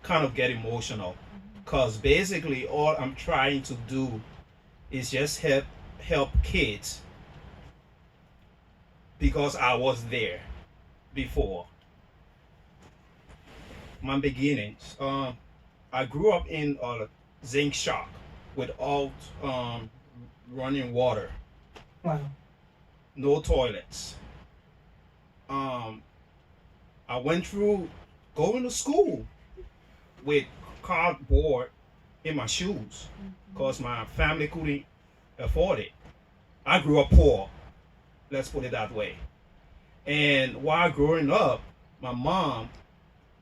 kind of get emotional because basically all I'm trying to do is just help kids because I was there before my beginnings. I grew up in a zinc shack without um, running water, Wow. no toilets. Um, I went through going to school with cardboard in my shoes because my family couldn't afford it. I grew up poor, let's put it that way. And while growing up, my mom,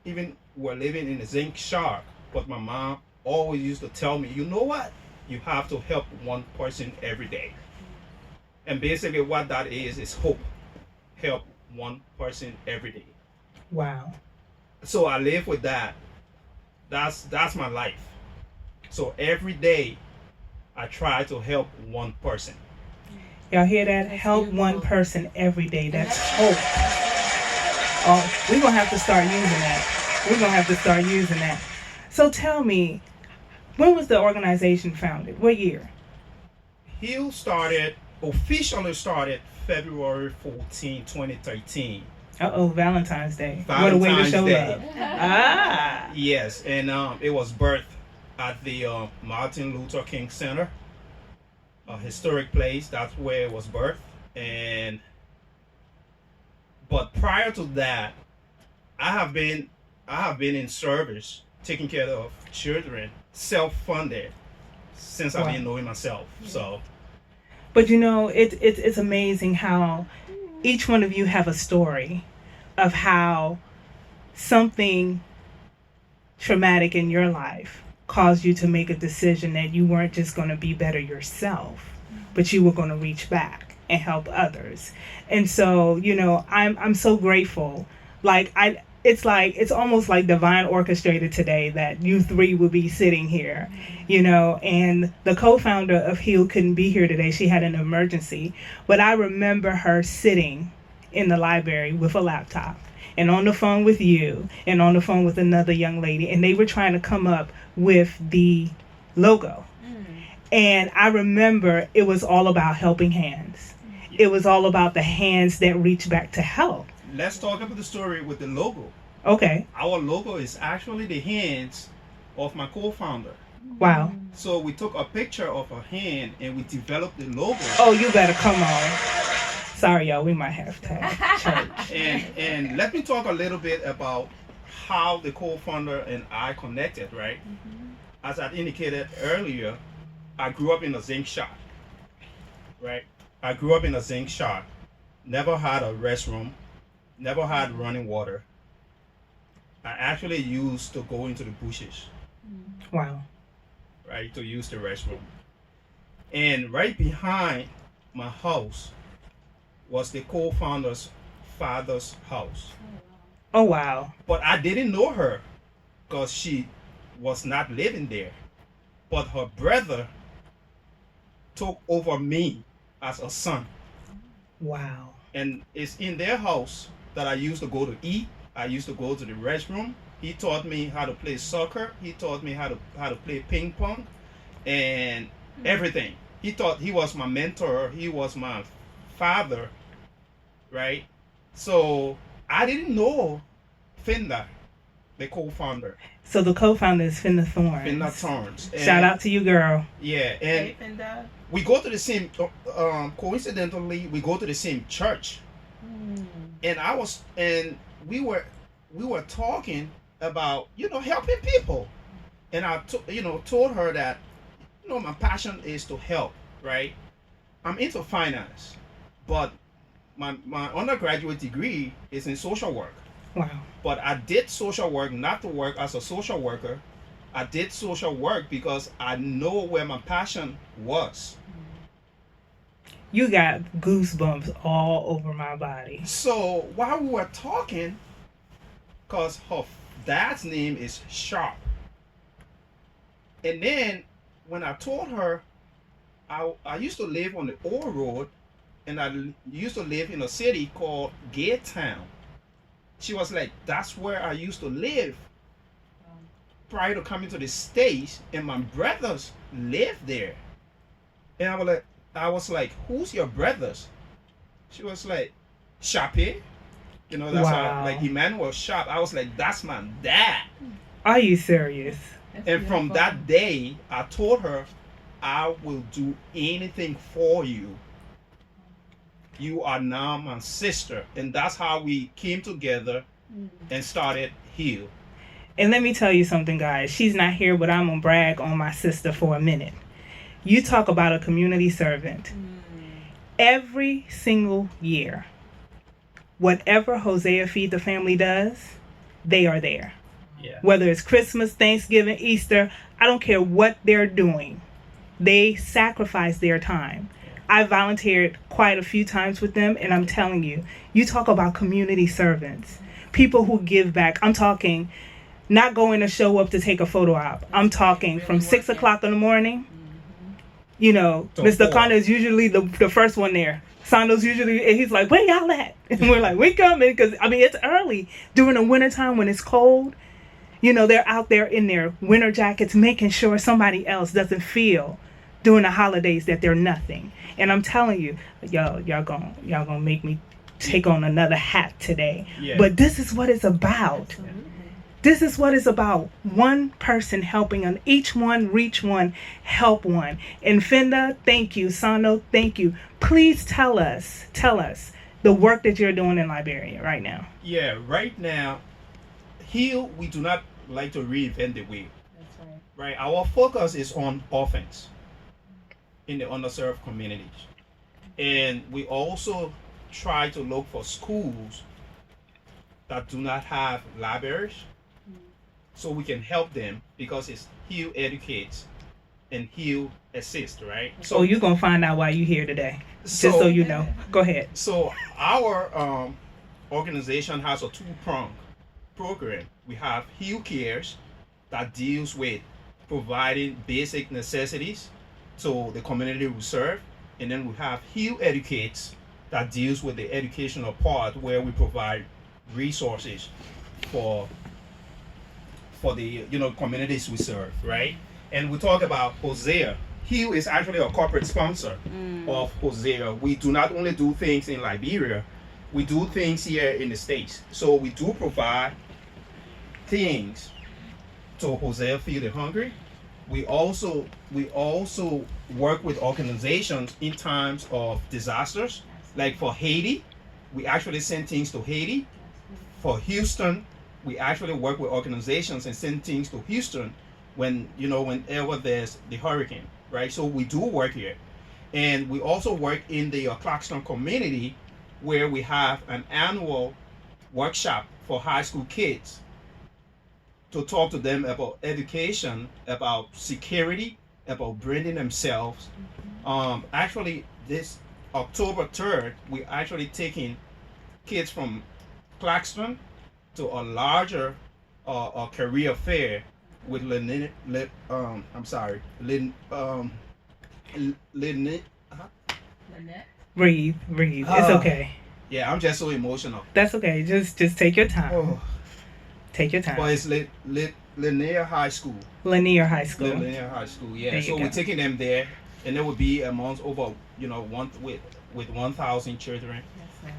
even were living in a zinc shack, but my mom always used to tell me, you know what? You have to help one person every day. And basically, what that is hope. Help one person every day. Wow. So I live with that. That's my life. So every day, I try to help one person. Y'all hear that? Help one person every day. That's hope. Oh, we're going to have to start using that. We're going to have to start using that. So tell me, when was the organization founded? What year? Heal officially started February 14, 2013. Uh-oh, Valentine's Day. What a way to Valentine's show Day. love. Ah. Yes, and it was birthed at the Martin Luther King Center, a historic place. That's where it was birthed. And but prior to that, I have been in service, taking care of children, self-funded, since I've been Wow. knowing myself. So But you know, it's amazing how each one of you have a story of how something traumatic in your life caused you to make a decision that you weren't just going to be better yourself, but you were going to reach back and help others. And so, you know, I'm so grateful. It's almost like divine orchestrated today that you three will be sitting here, you know, and the co-founder of H.E.A.L couldn't be here today. She had an emergency, but I remember her sitting in the library with a laptop and on the phone with you and on the phone with another young lady, and they were trying to come up with the logo. And I remember it was all about helping hands. It was all about the hands that reach back to help. let's talk about the story with the logo. Okay. Our logo is actually the hands of my co-founder. Wow. So we took a picture of a hand and we developed the logo. Oh, you better come on. Sorry, y'all. We might have to have church. And let me talk a little bit about how the co-founder and I connected, right? As I indicated earlier, I grew up in a zinc shop, right? I grew up in a zinc shop, never had a restroom, never had running water. I actually used to go into the bushes, Wow. right, to use the restroom. And right behind my house was the co-founder's father's house. Oh, wow. But I didn't know her because she was not living there. But her brother took over me as a son. Wow. And it's in their house that I used to go to eat. I used to go to the restroom. He taught me how to play soccer. He taught me how to play ping pong and everything. He was my mentor. He was my father, right? So I didn't know Finda, the co-founder, So the co-founder is Finna Finda Thorns. Torrance. Shout out to you, girl. Yeah, and we go to the same. Coincidentally, we go to the same church. And we were talking about helping people, and told her that my passion is to help. Right, I'm into finance, but my undergraduate degree is in social work. Wow. But I did social work not to work as a social worker. I did social work because I know where my passion was. You got goosebumps all over my body. So while we were talking, because her dad's name is Sharp, and then when I told her I used to live on the old road, and used to live in a city called Gay Town. She was like, "That's where I used to live." prior to coming to the States, and my brothers lived there. And I was like, who's your brothers? She was like, Chape. That's how, like, Wow. Emmanuel Shop. I was like, that's my dad. Are you serious? That's And from beautiful. that day, I told her, I will do anything for you. You are now my sister. And that's how we came together and started Heal. And let me tell you something, guys. She's not here, but I'm going to brag on my sister for a minute. You talk about a community servant. Every single year, whatever Hosea Feed the Family does, they are there. Yeah. Whether it's Christmas, Thanksgiving, Easter, I don't care what they're doing. They sacrifice their time. I volunteered quite a few times with them, and I'm telling you, you talk about community servants, people who give back. I'm talking not going to show up to take a photo op. I'm talking from 6 o'clock in the morning. So Mr. four. Karneh is usually the first one there. Sando's usually, and he's like, where y'all at? And we're like, we coming, because, it's early. During the wintertime when it's cold, they're out there in their winter jackets making sure somebody else doesn't feel during the holidays that they're nothing. And I'm telling you, y'all gonna make me take on another hat today. Yeah. But this is what it's about. Absolutely. This is what it's about. One person helping on each one, reach one, help one. And Fenda, thank you. Sando, thank you. Please tell us the work that you're doing in Liberia right now. Yeah, right now, Heal, we do not like to reinvent the wheel. That's right. Right? Our focus is on offense in the underserved communities. And we also try to look for schools that do not have libraries so we can help them, because it's Heal educates and Heal assist, right? So you're going to find out why you're here today. Just so you know. Go ahead. So our organization has a two-pronged program. We have Heal Cares that deals with providing basic necessities to the community we serve, and then we have Heal Educates that deals with the educational part, where we provide resources for the communities we serve, right? And we talk about Hosea. Heal is actually a corporate sponsor of Hosea. We do not only do things in Liberia, we do things here in the States. So we do provide things to Hosea Feed the Hungry. We also work with organizations in times of disasters. Like for Haiti, we actually send things to Haiti. For Houston, we actually work with organizations and send things to Houston whenever there's the hurricane, right? So we do work here. And we also work in the Clarkston community, where we have an annual workshop for high school kids to talk to them about education, about security, about branding themselves. Actually, this October 3rd, we actually taking kids from Clarkston to a larger career fair with Lynette? Breathe. It's okay. Yeah, I'm just so emotional. That's okay. Just take your time. Oh, Take your time. but it's Lanier High School. Lanier High School. Lanier High School, yeah. There you So go. we're taking them there, and there will be a month over, one with 1,000 children.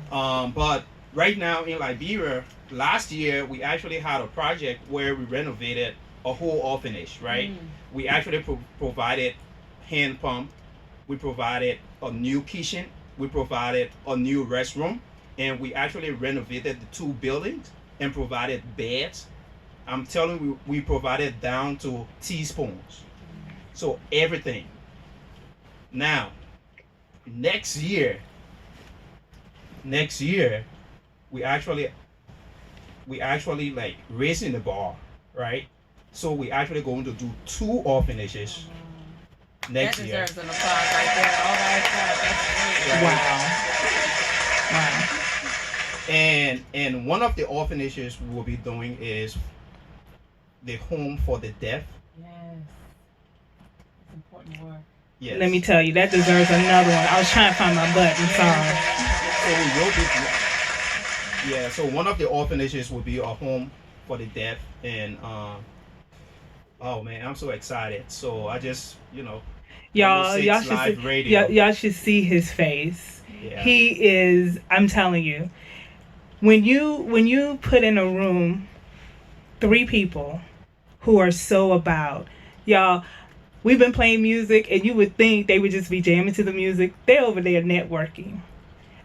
But right now in Liberia, last year we actually had a project where we renovated a whole orphanage, right? We actually provided hand pump, we provided a new kitchen, we provided a new restroom, and we actually renovated the two buildings and provided beds. I'm telling you, we provided down to teaspoons. So everything. Now, next year, we actually like raising the bar, right? So we actually going to do 2 orphanages next That year. deserves an applause right there. All by itself. That's great. Wow. And one of the orphanages we will be doing is the home for the deaf. Yes. It's important work. Yes. Let me tell you, that deserves another one. I was trying to find my button. Sorry. So we will be. Yeah. So one of the orphanages will be a home for the deaf, and Oh man, I'm so excited. So I just, Y'all, 106 y'all should live see, radio. y'all should see his face. Yeah. He is. I'm telling you, when you put in a room 3 people who are so about y'all. We've been playing music, and you would think they would just be jamming to the music. They're over there networking.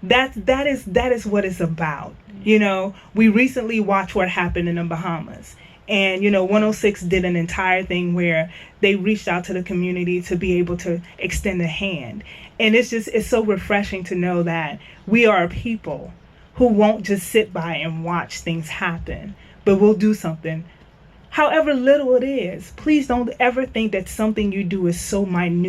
That is what it's about. We recently watched what happened in the Bahamas. And 106 did an entire thing where they reached out to the community to be able to extend a hand. And it's so refreshing to know that we are a people who won't just sit by and watch things happen, but we'll do something. However little it is, please don't ever think that something you do is so minute